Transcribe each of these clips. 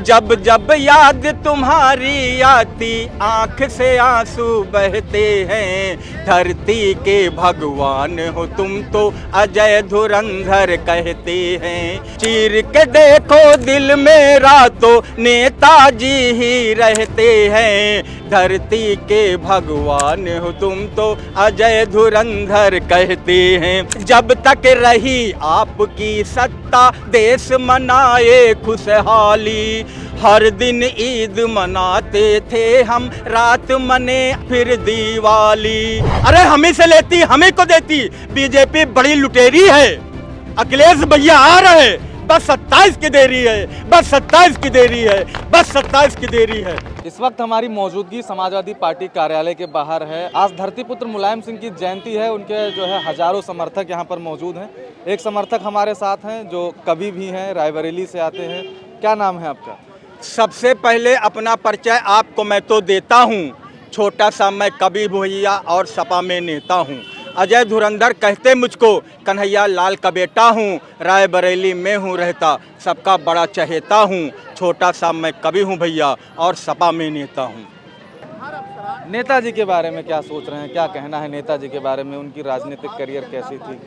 जब जब याद तुम्हारी आती आंख से आंसू बहते हैं। धरती के भगवान हो तुम तो अजय धुरंधर कहते हैं। चीर के देखो दिल मेरा तो नेताजी ही रहते हैं। धरती के भगवान हो तुम तो अजय धुरंधर कहते हैं। जब तक रही आपकी सत्ता देश मनाए खुशहाली। हर दिन ईद मनाते थे हम, रात मने फिर दिवाली। अरे हमें से लेती हमें को देती, बीजेपी बड़ी लुटेरी है। अखिलेश भैया आ रहे, बस 27 की देरी है, बस 27 की देरी है, बस 27 की देरी है। इस वक्त हमारी मौजूदगी समाजवादी पार्टी कार्यालय के बाहर है। आज धरतीपुत्र मुलायम सिंह की जयंती है। उनके जो है हजारों समर्थक यहाँ पर मौजूद हैं। एक समर्थक हमारे साथ हैं जो कवि भी हैं, रायबरेली से आते हैं। क्या नाम है आपका? सबसे पहले अपना परिचय आपको मैं तो देता हूँ। छोटा सा मैं कवि भैया और सपा में नेता हूँ। अजय धुरंधर कहते मुझको, कन्हैया लाल का बेटा हूँ। रायबरेली में हूँ रहता, सबका बड़ा चहेता हूँ। छोटा सा मैं कवि हूँ भैया और सपा में नेता हूँ। नेताजी के बारे में क्या सोच रहे हैं? क्या कहना है नेताजी के बारे में? उनकी राजनीतिक करियर कैसी थी?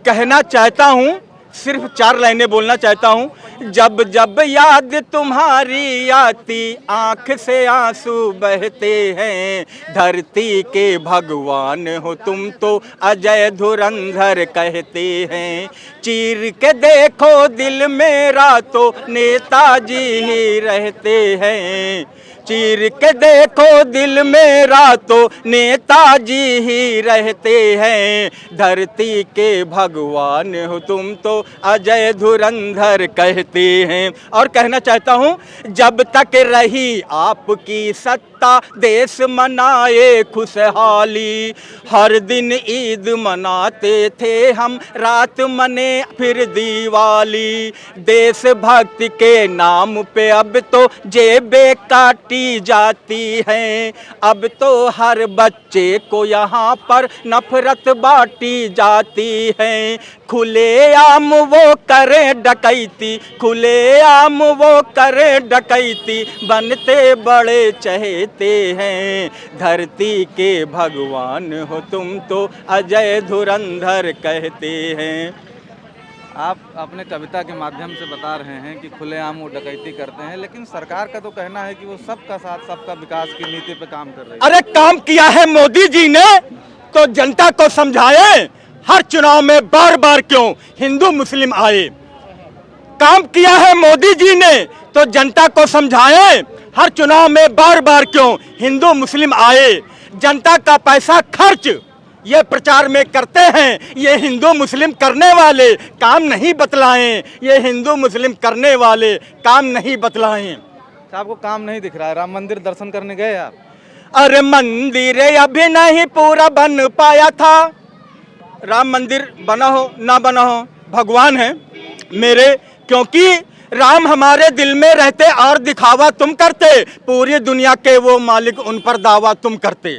कहना चाहता हूँ, सिर्फ 4 लाइनें बोलना चाहता हूँ। जब जब याद तुम्हारी आती आंख से आंसू बहते हैं। धरती के भगवान हो तुम तो अजय धुरंधर कहते हैं। चीर के देखो दिल मेरा तो नेताजी ही रहते हैं। चीर के देखो दिल मेरा तो नेताजी ही रहते हैं। धरती के भगवान हो तुम तो अजय धुरंधर कहते हैं। और कहना चाहता हूँ, जब तक रही आपकी सत्ता देश मनाए खुशहाली। हर दिन ईद मनाते थे हम, रात मने फिर दिवाली। देशभक्ति के नाम पे अब तो जेबें काटी जाती हैं। अब तो हर बच्चे को यहाँ पर नफरत बांटी जाती है। खुलेआम वो करे डकैती, खुलेआम वो करे डकैती, बनते बड़े चहेते हैं। धरती के भगवान हो तुम तो अजय धुरंधर कहते हैं। आप अपने कविता के माध्यम से बता रहे हैं कि खुलेआम वो डकैती करते हैं, लेकिन सरकार का तो कहना है कि वो सबका साथ सबका विकास की नीति पे काम कर रही है। अरे काम किया है मोदी जी ने तो जनता को समझाए। हर चुनाव में बार बार क्यों हिंदू मुस्लिम आए। काम किया है मोदी जी ने तो जनता को समझाए। हर चुनाव में बार बार क्यों हिंदू मुस्लिम आए। जनता का पैसा खर्च ये प्रचार में करते हैं। ये हिंदू मुस्लिम करने वाले काम नहीं बतलाएं। ये हिंदू मुस्लिम करने वाले काम नहीं बतलाएं। आपको काम नहीं दिख रहा है? राम मंदिर दर्शन करने गए आप? अरे मंदिर अभी नहीं पूरा बन पाया था। राम मंदिर बना हो ना बना हो, भगवान है मेरे। क्योंकि राम हमारे दिल में रहते और दिखावा तुम करते। पूरी दुनिया के वो मालिक उन पर दावा तुम करते।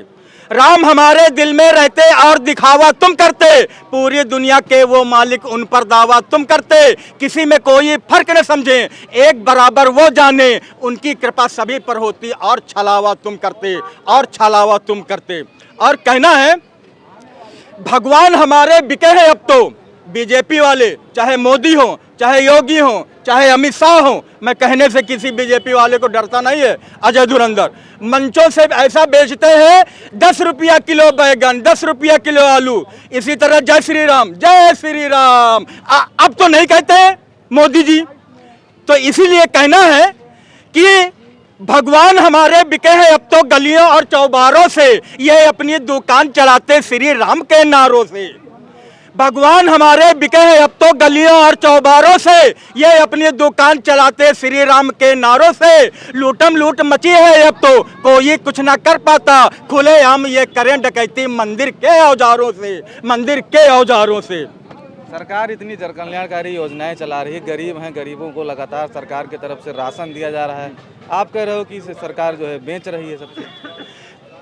राम हमारे दिल में रहते और दिखावा तुम करते। पूरी दुनिया के वो मालिक उन पर दावा तुम करते। किसी में कोई फर्क न समझे, एक बराबर वो जाने। उनकी कृपा सभी पर होती और छलावा तुम करते, और छलावा तुम करते। और कहना है, भगवान हमारे बिके हैं अब तो। बीजेपी वाले चाहे मोदी हो, चाहे योगी हो, चाहे अमित शाह हो, मैं कहने से किसी बीजेपी वाले को डरता नहीं है। अजय धुरंधर मंचों से ऐसा बेचते हैं, 10 रुपया किलो बैगन, 10 रुपया किलो आलू। इसी तरह जय श्री राम, जय श्री राम अब तो नहीं कहते हैं मोदी जी। तो इसीलिए कहना है कि भगवान हमारे बिके हैं अब तो गलियों और चौबारों से। ये अपनी दुकान चलाते श्री राम के नारों से। भगवान हमारे बिके हैं अब तो गलियों और चौबारों से। ये अपनी दुकान चलाते श्री राम के नारों से। लूटम लूट मची है अब तो कोई कुछ ना कर पाता। खुलेआम ये करें डकैती मंदिर के औजारों से, मंदिर के औजारों से। सरकार इतनी जनकल्याणकारी योजनाएं चला रही है, गरीब हैं, गरीबों को लगातार सरकार की तरफ से राशन दिया जा रहा है। आप कह रहे हो कि इसे सरकार जो है बेच रही है सबसे।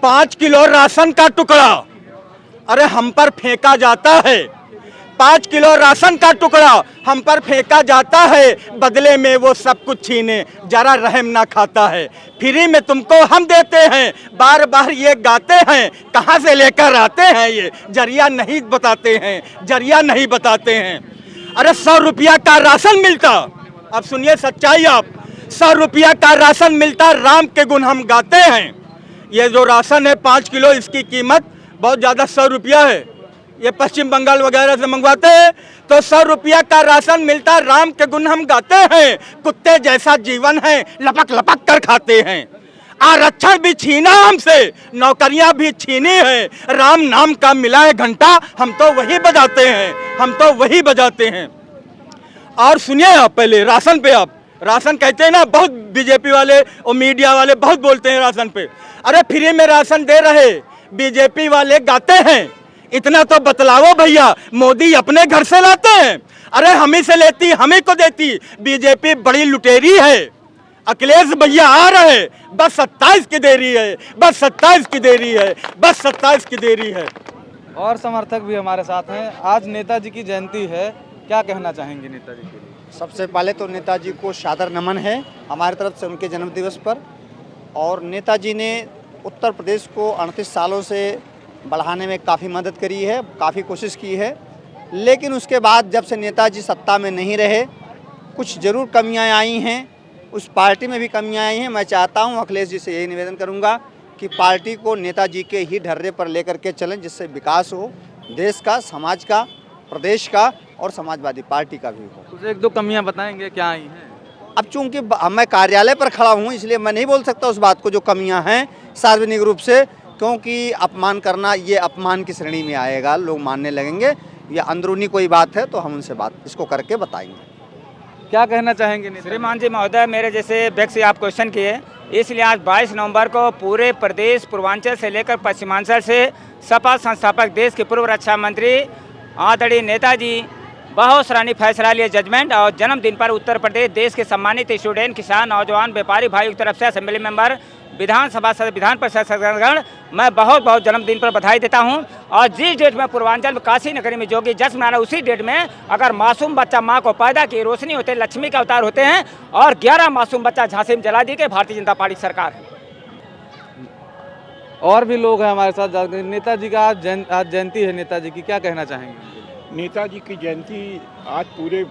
5 किलो राशन का टुकड़ा अरे हम पर फेंका जाता है। 5 किलो राशन का टुकड़ा हम पर फेंका जाता है, बदले में वो सब कुछ छीने जरा रहम ना खाता है। फ्री में तुमको हम देते हैं, बार बार ये गाते हैं, कहाँ से लेकर आते हैं ये जरिया नहीं बताते हैं, जरिया नहीं बताते हैं। अरे 100 रुपया का राशन मिलता, अब सुनिए सच्चाई आप, 100 रुपया का राशन मिलता, राम के गुण हम गाते हैं। ये जो राशन है 5 किलो, इसकी कीमत बहुत ज़्यादा 100 रुपया है। ये पश्चिम बंगाल वगैरह से मंगवाते हैं तो 100 रुपया का राशन मिलता, राम के गुण हम गाते हैं। कुत्ते जैसा जीवन है, लपक लपक कर खाते हैं। आरक्षण भी छीना हमसे, नौकरियां भी छीनी है, राम नाम का मिला है घंटा, हम तो वही बजाते हैं, हम तो वही बजाते हैं। और सुनिए आप पहले राशन पे, आप राशन कहते हैं ना, बहुत बीजेपी वाले और मीडिया वाले बहुत बोलते हैं राशन पे। अरे फ्री में राशन दे रहे बीजेपी वाले गाते हैं, इतना तो बतलाओ भैया, मोदी अपने घर से लाते हैं। अरे हम ही से लेती, हम ही को देती, बीजेपी बड़ी लुटेरी है। अखिलेश भैया आ रहे, बस 27 की देरी है, बस 27 की देरी है, बस 27 की देरी है। और समर्थक भी हमारे साथ हैं। आज नेताजी की जयंती है, क्या कहना चाहेंगे नेताजी के लिए? सबसे पहले तो नेताजी को सादर नमन है हमारी तरफ से उनके जन्मदिवस पर। और नेताजी ने उत्तर प्रदेश को 38 सालों से बढ़ाने में काफ़ी मदद करी है, काफ़ी कोशिश की है। लेकिन उसके बाद जब से नेताजी सत्ता में नहीं रहे, कुछ ज़रूर कमियां आई हैं, उस पार्टी में भी कमियां आई हैं। मैं चाहता हूं, अखिलेश जी से यही निवेदन करूंगा कि पार्टी को नेताजी के ही ढर्रे पर लेकर के चलें, जिससे विकास हो देश का, समाज का, प्रदेश का और समाजवादी पार्टी का भी हो। कुछ 1-2 कमियां बताएंगे क्या आई हैं? अब चूंकि मैं कार्यालय पर खड़ा हूं, इसलिए मैं नहीं बोल सकता उस बात को जो कमियां हैं सार्वजनिक रूप से, क्योंकि अपमान करना ये अपमान की श्रेणी में आएगा, लोग मानने लगेंगे। ये अंदरूनी कोई बात है तो हम उनसे बात इसको करके बताएंगे। क्या कहना चाहेंगे नेताजी? श्रीमान जी महोदय, मेरे जैसे व्यक्ति से आप क्वेश्चन किए, इसलिए आज 22 नवंबर को पूरे प्रदेश पूर्वांचल से लेकर पश्चिमांचल से सपा संस्थापक देश के पूर्व रक्षा मंत्री आदरणीय नेताजी बहुत सराहनीय फैसला लिए जजमेंट और जन्मदिन पर उत्तर प्रदेश देश के सम्मानित स्टूडेंट, किसान, नौजवान, व्यापारी भाइयों की तरफ से असेंबली मेंबर, विधानसभा सदस्य, विधान परिषद सदस्यगण, मैं बहुत बहुत जन्मदिन पर बधाई देता हूं। और जिस डेट में पूर्वांचल में काशी नगरी में जोगी जश्न मनाना, उसी डेट में अगर मासूम बच्चा माँ को पैदा की रोशनी होते, लक्ष्मी का अवतार होते हैं। और 11 मासूम बच्चा झांसी में जला दी गई भारतीय जनता पार्टी सरकार है। और भी लोग हैं हमारे साथ। नेताजी का आज जयंती है, नेताजी की क्या कहना चाहेंगे? नेताजी की जयंती आज पूरे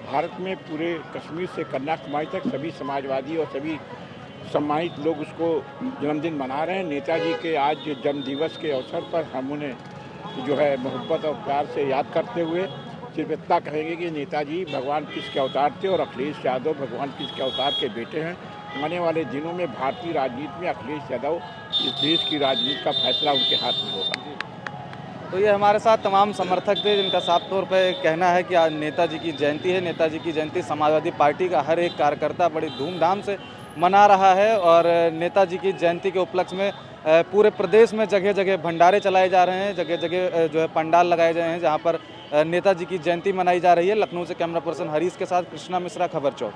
भारत में, पूरे कश्मीर से कन्याकुमारी तक सभी समाजवादी और सभी सम्मानित लोग उसको जन्मदिन मना रहे हैं। नेताजी के आज जन्मदिवस के अवसर पर हम उन्हें जो है मोहब्बत और प्यार से याद करते हुए सिर्फ इतना कहेंगे कि नेताजी भगवान कृष्ण के अवतार थे और अखिलेश यादव भगवान कृष्ण के अवतार के बेटे हैं। आने वाले दिनों में भारतीय राजनीति में अखिलेश यादव इस देश की राजनीति का फैसला उनके हाथ में होगा। तो ये हमारे साथ तमाम समर्थक थे जिनका साफ तौर पर कहना है कि आज नेताजी की जयंती है। नेताजी की जयंती समाजवादी पार्टी का हर एक कार्यकर्ता बड़ी धूमधाम से मना रहा है और नेताजी की जयंती के उपलक्ष्य में पूरे प्रदेश में जगह जगह भंडारे चलाए जा रहे हैं, जगह जगह जो है पंडाल लगाए गए हैं जहां पर नेताजी की जयंती मनाई जा रही है। लखनऊ से कैमरा पर्सन हरीश के साथ कृष्णा मिश्रा, खबर चौक।